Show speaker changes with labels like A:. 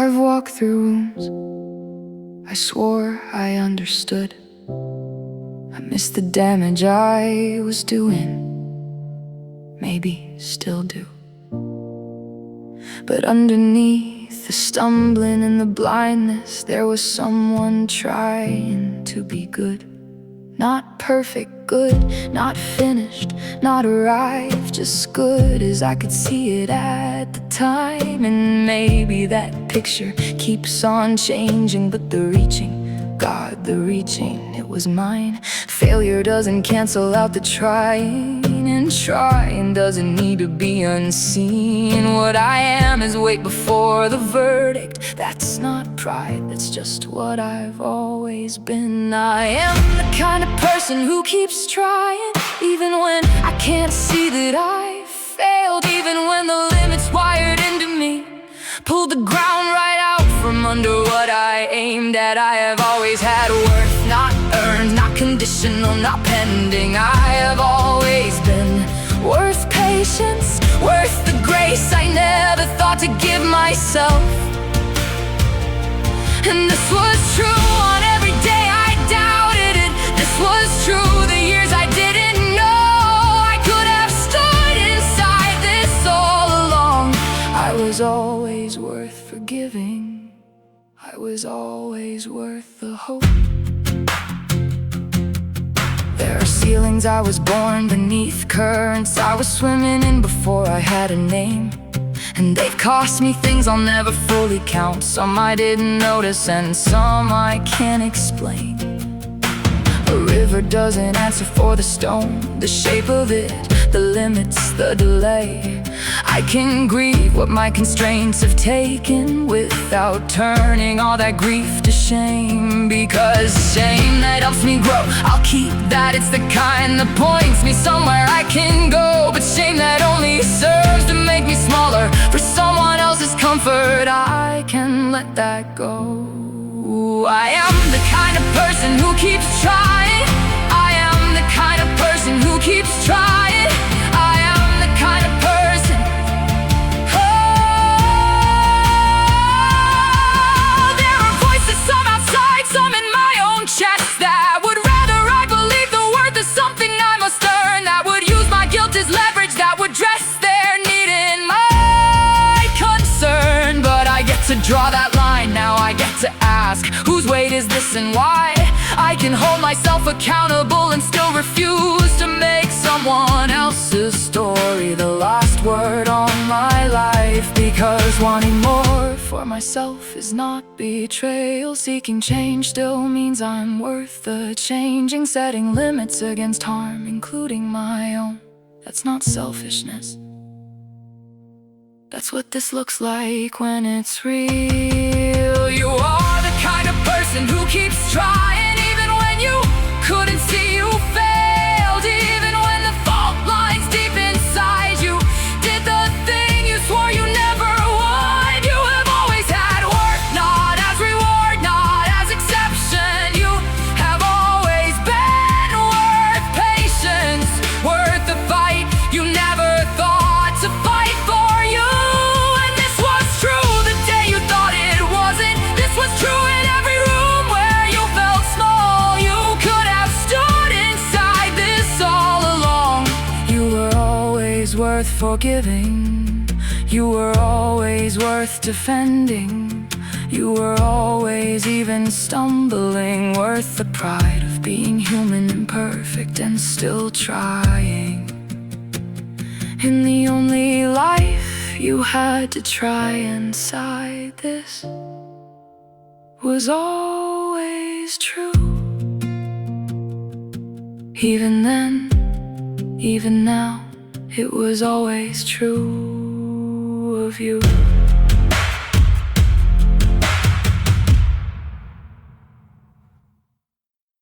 A: I've walked through rooms I swore I understood. I missed the damage I was doing, maybe still do. But underneath the stumbling and the blindness, there was someone trying to be good. Not perfect good, not finished, not arrived, just good as I could see it at the time. And maybe that picture keeps on changing, but the reaching, God, the reaching, it was mine. Failure doesn't cancel out the trying, and trying doesn't need to be unseen. What I am is weight before the verdict. That's not pride, that's just what I've always been. I am the kind of person who keeps trying, even when I can't see that I failed. Even when the limits wired into me pulled the ground right out from under what I aimed at. I have always had worth, not earned, not conditional, not pending. I have always been worth patience, worth the grace I never thought to give myself. And this was true on every day I doubted it. This was true the years I didn't know I could have stood inside this all along. I was always worth forgiving. I was always worth the hope. There are ceilings I was born beneath, currents I was swimming in before I had a name. And they've cost me things I'll never fully count. Some I didn't notice and some I can't explain. A river doesn't answer for the stone, the shape of it, the limits, the delay. I can grieve what my constraints have taken without turning all that grief to shame. Because shame that helps me grow, I'll keep that. It's the kind that points me somewhere I can go. But shame that only serves to make me smaller for someone else's comfort, I can let that go. I am the kind of person who keeps trying. I am the kind of person who keeps trying. I am the kind of person. Oh, there are voices, some outside, some in my own chest, that would rather I believe the worth is something I must earn, that would use my guilt as leverage, that would dress their need in my concern. But I get to draw that line now. I get to ask, whose weight is this and why? I can hold myself accountable and still refuse to make someone else's story the last word on my life. Because wanting more for myself is not betrayal. Seeking change still means I'm worth the changing. Setting limits against harm, including my own, that's not selfishness. That's what this looks like when it's real. You are the kind of person who keeps trying, even when you couldn't see you failed. Even when the fault lies deep inside you, did the thing you swore you never would. You have always had worth, not as reward, not as exception. You have always been worth patience, worth the fight you never thought to fight for. Worth forgiving, you were always worth defending. You were always, even stumbling, worth the pride of being human, imperfect, and still trying. In the only life you had to try inside, this was always true. Even then, even now, it was always true of you.